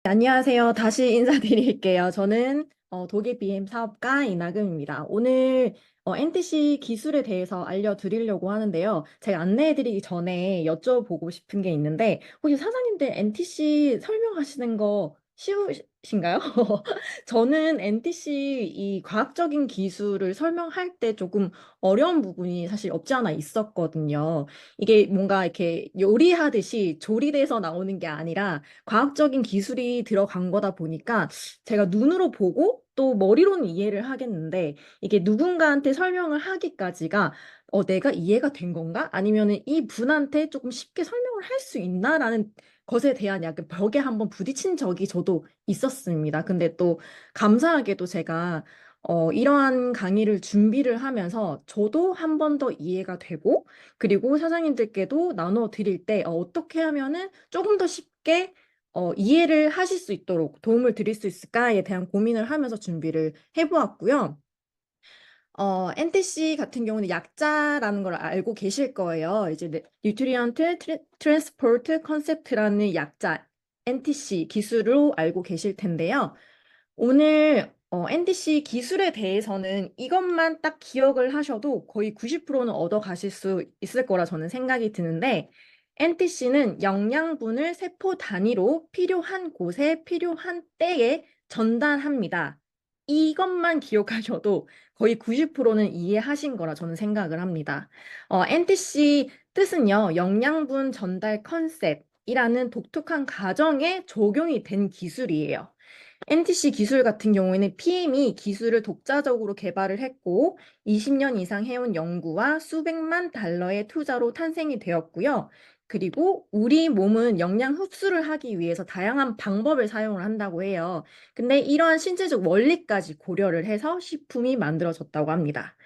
안녕하세요. 다시 인사드릴게요. 저는 독일 BM 사업가 이나금입니다. 오늘 NTC 기술에 대해서 알려드리려고 하는데요. 제가 안내해드리기 전에 여쭤보고 싶은 게 있는데, 혹시 사장님들 NTC 설명하시는 거 쉬우신가요? 저는 NTC 이 과학적인 기술을 설명할 때 조금 어려운 부분이 사실 없지 않아 있었거든요. 이게 뭔가 이렇게 요리하듯이 조리돼서 나오는 게 아니라 과학적인 기술이 들어간 거다 보니까 제가 눈으로 보고 또 머리로는 이해를 하겠는데 이게 누군가한테 설명을 하기까지가 내가 이해가 된 건가? 아니면은 이 분한테 조금 쉽게 설명을 할 수 있나라는 것에 대한 약간 벽에 한번 부딪힌 적이 저도 있었습니다. 근데 또 감사하게도 제가 이러한 강의를 준비를 하면서 저도 한 번 더 이해가 되고 그리고 사장님들께도 나눠 드릴 때 어떻게 하면은 조금 더 쉽게 이해를 하실 수 있도록 도움을 드릴 수 있을까에 대한 고민을 하면서 준비를 해보았고요. NTC 같은 경우는 약자라는 걸 알고 계실 거예요. 이제 뉴트리언트 트랜스포트 컨셉트라는 약자 NTC 기술로 알고 계실 텐데요. 오늘 NTC 기술에 대해서는 이것만 딱 기억을 하셔도 거의 90%는 얻어 가실 수 있을 거라 저는 생각이 드는데 NTC는 영양분을 세포 단위로 필요한 곳에 필요한 때에 전달합니다. 이것만 기억하셔도 거의 90%는 이해하신 거라 저는 생각을 합니다. NTC 뜻은요, 영양분 전달 컨셉이라는 독특한 가정에 적용이 된 기술이에요. NTC 기술 같은 경우에는 PM이 기술을 독자적으로 개발을 했고 20년 이상 해온 연구와 수백만 달러의 투자로 탄생이 되었고요. 그리고 우리 몸은 영양 흡수를 하기 위해서 다양한 방법을 사용을 한다고 해요. 근데 이러한 신체적 원리까지 고려를 해서 식품이 만들어졌다고 합니다.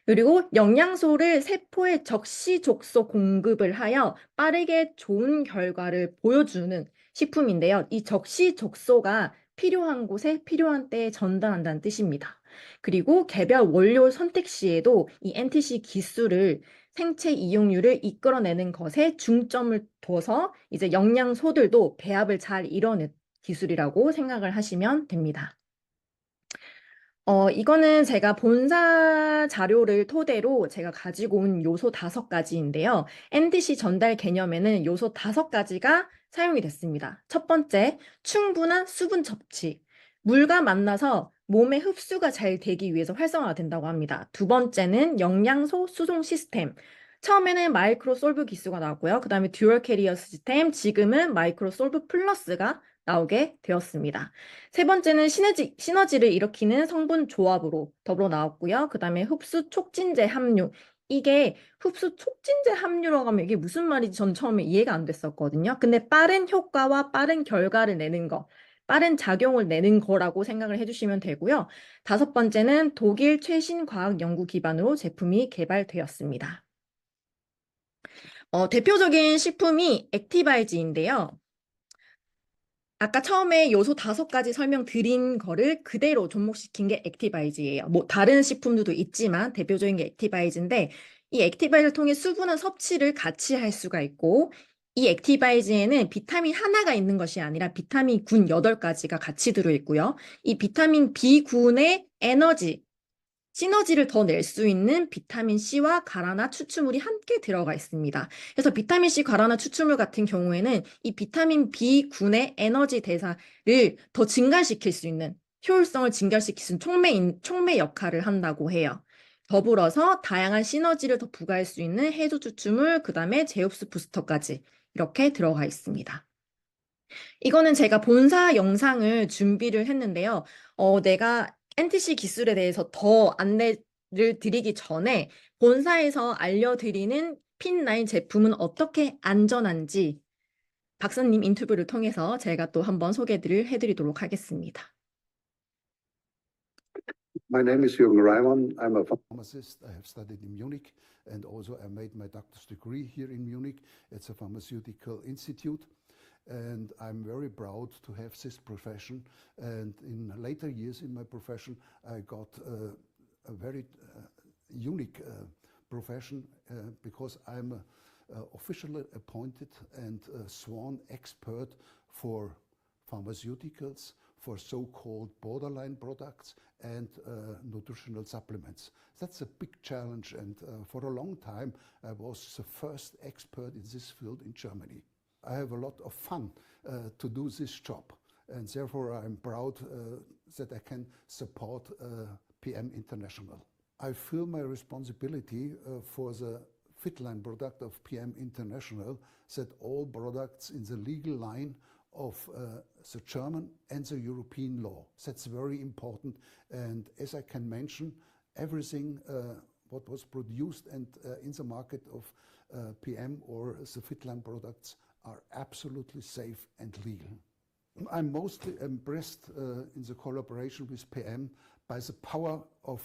그리고 영양소를 세포에 적시적소 공급을 하여 빠르게 좋은 결과를 보여주는 식품인데요. 이 적시적소가 필요한 곳에 필요한 때에 전달한다는 뜻입니다. 그리고 개별 원료 선택 시에도 이 NTC 기술을 생체 이용률을 이끌어내는 것에 중점을 둬서 이제 영양소들도 배합을 잘 이뤄낸 기술이라고 생각을 하시면 됩니다. 이거는 제가 본사 자료를 토대로 제가 가지고 온 요소 5가지인데요. NTC 전달 개념에는 요소 5가지가 사용이 됐습니다. 첫 번째, 충분한 수분 섭취. 물과 만나서 몸에 흡수가 잘 되기 위해서 활성화가 된다고 합니다. 두 번째는 영양소 수송 시스템. 처음에는 마이크로솔브 기수가 나왔고요. 그 다음에 듀얼 캐리어 시스템, 지금은 마이크로솔브 플러스가 나오게 되었습니다. 세 번째는 시너지를 일으키는 성분 조합으로 더불어 나왔고요. 그 다음에 흡수 촉진제 함유. 이게 흡수 촉진제 함유라고 하면 이게 무슨 말인지 전 처음에 이해가 안 됐었거든요. 근데 빠른 효과와 빠른 결과를 내는 거, 빠른 작용을 내는 거라고 생각을 해주시면 되고요. 다섯 번째는 독일 최신 과학 연구 기반으로 제품이 개발되었습니다. 대표적인 식품이 액티바이즈인데요. 아까 처음에 요소 5가지 설명드린 거를 그대로 접목시킨 게 액티바이즈예요. 뭐 다른 식품들도 있지만 대표적인 게 액티바이즈인데 이 액티바이즈를 통해 수분한 섭취를 같이 할 수가 있고 이 액티바이즈에는 비타민 하나가 있는 것이 아니라 비타민 군 8가지가 같이 들어있고요. 이 비타민 B군의 에너지, 시너지를 더 낼 수 있는 비타민 C와 가라나 추출물이 함께 들어가 있습니다. 그래서 비타민 C 가라나 추출물 같은 경우에는 이 비타민 B군의 에너지 대사를 더 증가시킬 수 있는 효율성을 증가시킬 수 있는 촉매 역할을 한다고 해요. 더불어서 다양한 시너지를 더 부과할 수 있는 해조 추출물, 그 다음에 제흡수 부스터까지 이렇게 들어가 있습니다. 이거는 제가 본사 영상을 준비를 했는데요. 내가 NTC 기술에 대해서 더 안내를 드리기 전에 본사에서 알려드리는 핀9 제품은 어떻게 안전한지 박사님 인터뷰를 통해서 제가 또 한번 소개를 해드리도록 하겠습니다. My name is Jürgen Reimann. I'm a pharmacist. I have studied in Munich and also I made my doctor's degree here in Munich. It's a pharmaceutical institute. And I'm very proud to have this profession. And in later years in my profession, I got a very unique profession because I'm officially appointed and sworn expert for pharmaceuticals, for so-called borderline products and nutritional supplements. That's a big challenge, and for a long time I was the first expert in this field in Germany. I have a lot of fun to do this job, and therefore I'm proud that I can support PM International. I feel my responsibility for the Fitline product of PM International, that all products in the legal line of the German and the European law. That's very important, and as I can mention, everything what was produced and in the market of PM or the Fitline products are absolutely safe and legal. I'm mostly impressed in the collaboration with PM by the power of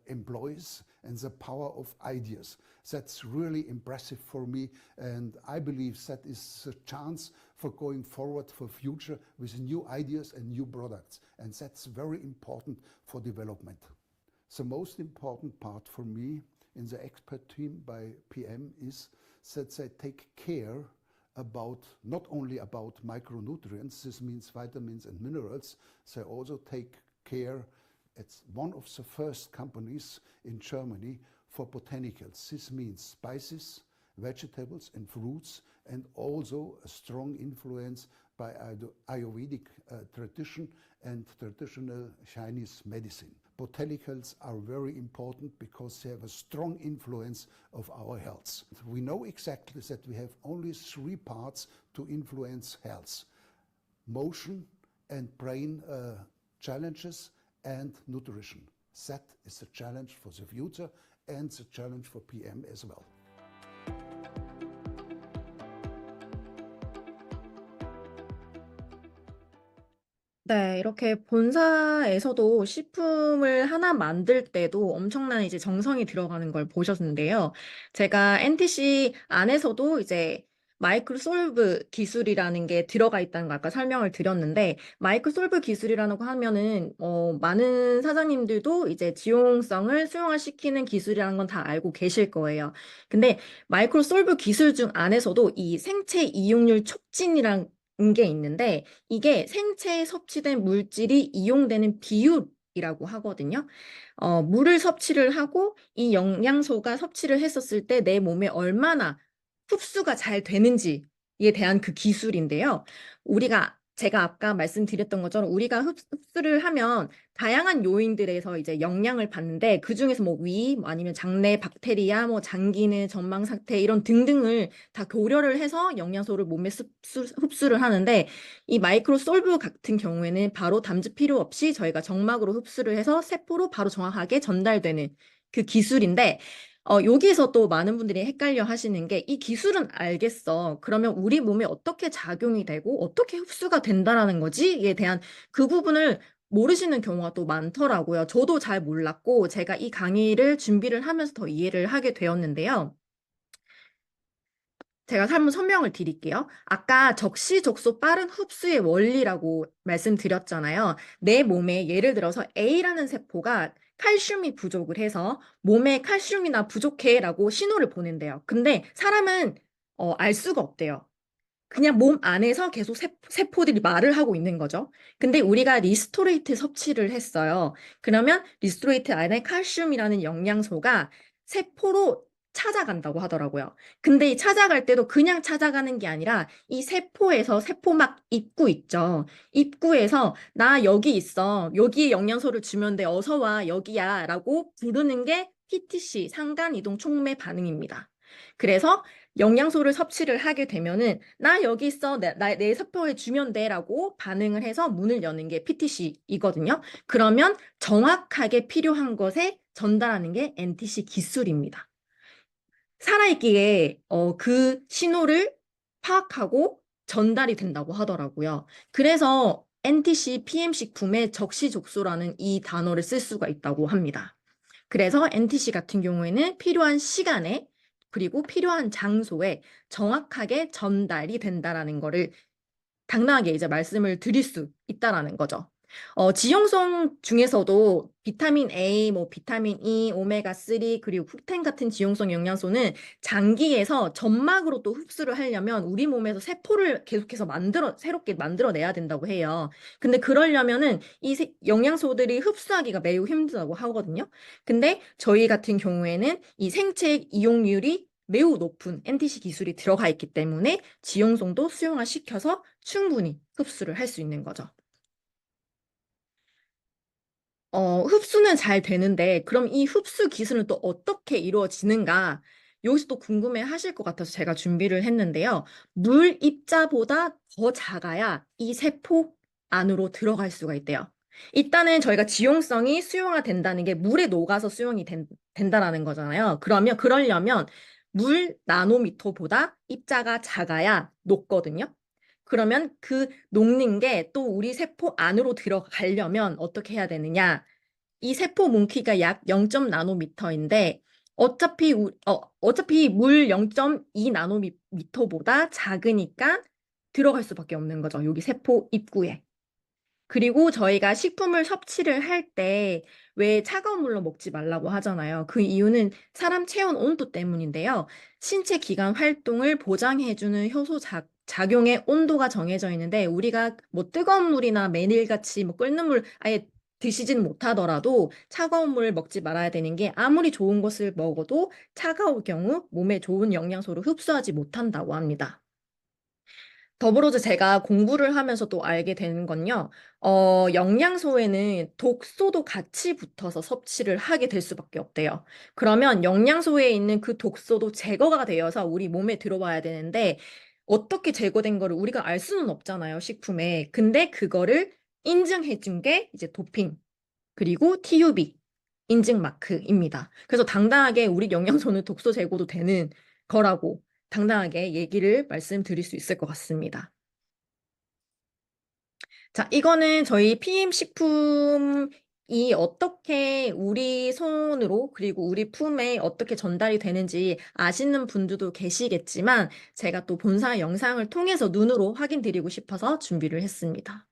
employees and the power of ideas. That's really impressive for me, and I believe that is a chance for going forward for future with new ideas and new products, and that's very important for development. The most important part for me in the expert team by PM is that they take care about not only about micronutrients, this means vitamins and minerals, they also take care. It's one of the first companies in Germany for botanicals. This means spices, vegetables and fruits, and also a strong influence by Ayurvedic tradition and traditional Chinese medicine. Botanicals are very important because they have a strong influence of our health. We know exactly that we have only 3 parts to influence health: motion and brain challenges and nutrition. That is the challenge for the future and the challenge for PM as well. 네, 이렇게 본사에서도 식품을 하나 만들 때도 엄청난 이제 정성이 들어가는 걸 보셨는데요. 제가 NTC 안에서도 이제 마이크로솔브 기술이라는 게 들어가 있다는 거 아까 설명을 드렸는데, 마이크로솔브 기술이라는 거 하면은 많은 사장님들도 이제 지용성을 수용화시키는 기술이라는 건 다 알고 계실 거예요. 근데 마이크로솔브 기술 중 안에서도 이 생체 이용률 촉진이란 게 있는데, 이게 생체에 섭취된 물질이 이용되는 비율이라고 하거든요. 물을 섭취를 하고 이 영양소가 섭취를 했었을 때 내 몸에 얼마나 흡수가 잘 되는지에 대한 그 기술인데요. 제가 아까 말씀드렸던 것처럼 우리가 흡수를 하면 다양한 요인들에서 이제 영향을 받는데, 그중에서 뭐 위, 뭐 아니면 장내 박테리아, 뭐 장기능, 전망 상태 이런 등등을 다 고려를 해서 영양소를 몸에 흡수를 하는데, 이 마이크로솔브 같은 경우에는 바로 담즙 필요 없이 저희가 정막으로 흡수를 해서 세포로 바로 정확하게 전달되는 그 기술인데, 여기에서 또 많은 분들이 헷갈려 하시는 게, 이 기술은 알겠어. 그러면 우리 몸에 어떻게 작용이 되고 어떻게 흡수가 된다라는 거지에 대한 그 부분을 모르시는 경우가 또 많더라고요. 저도 잘 몰랐고 제가 이 강의를 준비를 하면서 더 이해를 하게 되었는데요. 제가 한번 설명을 드릴게요. 아까 적시적소 빠른 흡수의 원리라고 말씀드렸잖아요. 내 몸에 예를 들어서 A라는 세포가 칼슘이 부족을 해서 몸에 칼슘이나 부족해라고 신호를 보낸대요. 근데 사람은 알 수가 없대요. 그냥 몸 안에서 계속 세포들이 말을 하고 있는 거죠. 근데 우리가 리스토레이트 섭취를 했어요. 그러면 리스토레이트 안에 칼슘이라는 영양소가 세포로 찾아간다고 하더라고요. 근데 이 찾아갈 때도 그냥 찾아가는 게 아니라 이 세포에서 세포막 입구 있죠. 입구에서 나 여기 있어. 여기에 영양소를 주면 돼. 어서 와. 여기야. 라고 부르는 게 PTC, 상간이동 촉매 반응입니다. 그래서 영양소를 섭취를 하게 되면은 나 여기 있어. 내 세포에 주면 돼. 라고 반응을 해서 문을 여는 게 PTC이거든요. 그러면 정확하게 필요한 것에 전달하는 게 NTC 기술입니다. 살아있기에 그 신호를 파악하고 전달이 된다고 하더라고요. 그래서 NTC PM 식품에 적시적소라는 이 단어를 쓸 수가 있다고 합니다. 그래서 NTC 같은 경우에는 필요한 시간에 그리고 필요한 장소에 정확하게 전달이 된다라는 거를 당당하게 이제 말씀을 드릴 수 있다라는 거죠. 지용성 중에서도 비타민 A, 뭐 비타민 E, 오메가3 그리고 흡텐 같은 지용성 영양소는 장기에서 점막으로 또 흡수를 하려면 우리 몸에서 세포를 계속해서 새롭게 만들어내야 된다고 해요. 근데 그러려면은 이 영양소들이 흡수하기가 매우 힘들다고 하거든요. 근데 저희 같은 경우에는 이 생체 이용률이 매우 높은 NTC 기술이 들어가 있기 때문에 지용성도 수용화시켜서 충분히 흡수를 할 수 있는 거죠. 흡수는 잘 되는데, 그럼 이 흡수 기술은 또 어떻게 이루어지는가? 여기서 또 궁금해 하실 것 같아서 제가 준비를 했는데요. 물 입자보다 더 작아야 이 세포 안으로 들어갈 수가 있대요. 일단은 저희가 지용성이 수용화 된다는 게 물에 녹아서 된다라는 거잖아요. 그러려면 물 나노미터보다 입자가 작아야 녹거든요. 그러면 그 녹는 게 또 우리 세포 안으로 들어가려면 어떻게 해야 되느냐? 이 세포 뭉키가 약 0. 나노미터인데 어차피 물 0.2 나노미터보다 작으니까 들어갈 수밖에 없는 거죠. 여기 세포 입구에. 그리고 저희가 식품을 섭취를 할 때 왜 차가운 물로 먹지 말라고 하잖아요. 그 이유는 사람 체온 온도 때문인데요. 신체 기관 활동을 보장해주는 효소 작용의 온도가 정해져 있는데 우리가 뭐 뜨거운 물이나 매일같이 뭐 끓는 물 아예 드시진 못하더라도 차가운 물을 먹지 말아야 되는 게 아무리 좋은 것을 먹어도 차가울 경우 몸에 좋은 영양소를 흡수하지 못한다고 합니다. 더불어서 제가 공부를 하면서 또 알게 되는 건요, 영양소에는 독소도 같이 붙어서 섭취를 하게 될 수밖에 없대요. 그러면 영양소에 있는 그 독소도 제거가 되어서 우리 몸에 들어와야 되는데, 어떻게 제거된 거를 우리가 알 수는 없잖아요, 식품에. 근데 그거를 인증해 준 게 이제 도핑, 그리고 TUB, 인증 마크입니다. 그래서 당당하게 우리 영양소는 독소 제거도 되는 거라고 당당하게 얘기를 말씀드릴 수 있을 것 같습니다. 자, 이거는 저희 PM 식품이 어떻게 우리 손으로 그리고 우리 품에 어떻게 전달이 되는지 아시는 분들도 계시겠지만 제가 또 본사 영상을 통해서 눈으로 확인드리고 싶어서 준비를 했습니다.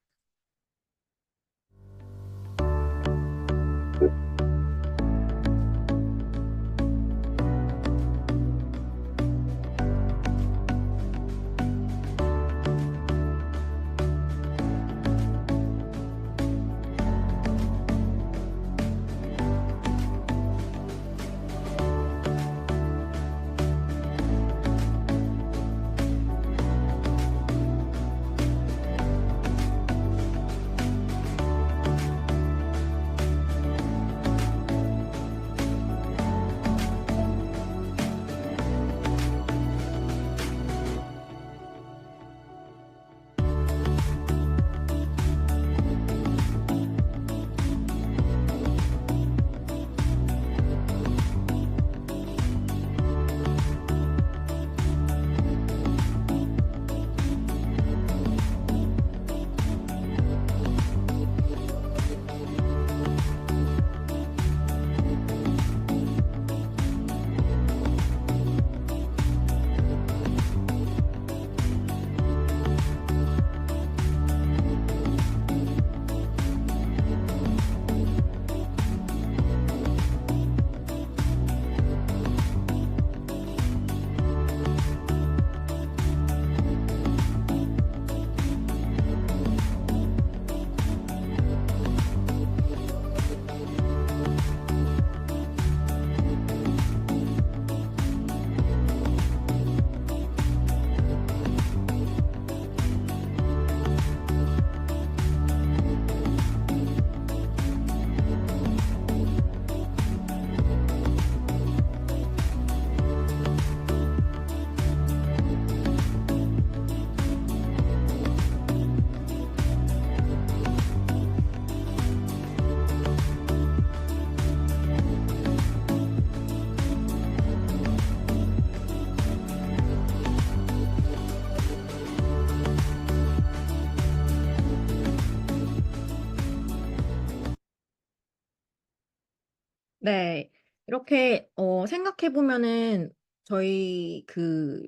네, 이렇게 생각해 보면은 저희 그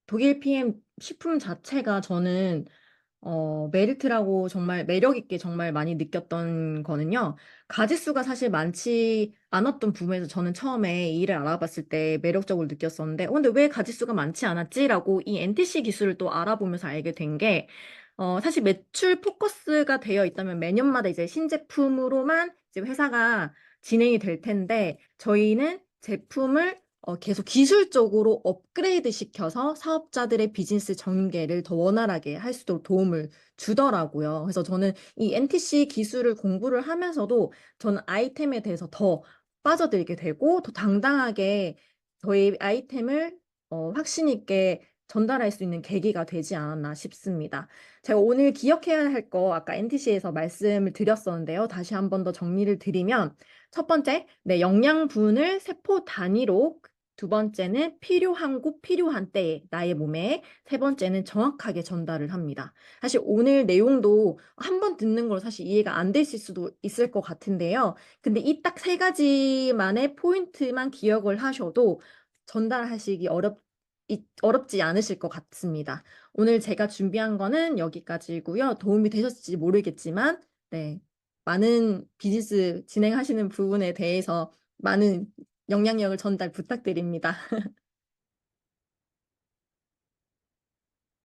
독일 PM 식품 자체가 저는 메리트라고 정말 매력 있게 정말 많이 느꼈던 거는요. 가짓수가 사실 많지 않았던 부분에서 저는 처음에 이 일을 알아봤을 때 매력적으로 느꼈었는데, 근데 왜 가짓수가 많지 않았지라고 이 NTC 기술을 또 알아보면서 알게 된 게, 사실 매출 포커스가 되어 있다면 매년마다 이제 신제품으로만 이제 회사가 진행이 될 텐데, 저희는 제품을 계속 기술적으로 업그레이드 시켜서 사업자들의 비즈니스 전개를 더 원활하게 할 수 있도록 도움을 주더라고요. 그래서 저는 이 NTC 기술을 공부를 하면서도 저는 아이템에 대해서 더 빠져들게 되고 더 당당하게 저희 아이템을 확신 있게 전달할 수 있는 계기가 되지 않았나 싶습니다. 제가 오늘 기억해야 할 거 아까 NTC에서 말씀을 드렸었는데요. 다시 한 번 더 정리를 드리면 첫 번째, 네, 영양분을 세포 단위로 두 번째는 필요한 곳, 필요한 때에 나의 몸에, 세 번째는 정확하게 전달을 합니다. 사실 오늘 내용도 한 번 듣는 걸 사실 이해가 안 되실 수도 있을 것 같은데요. 근데 이 딱 세 가지만의 포인트만 기억을 하셔도 전달하시기 어렵지 않으실 것 같습니다. 오늘 제가 준비한 거는 여기까지고요. 도움이 되셨을지 모르겠지만, 네, 많은 비즈니스 진행하시는 부분에 대해서 많은 영향력을 전달 부탁드립니다.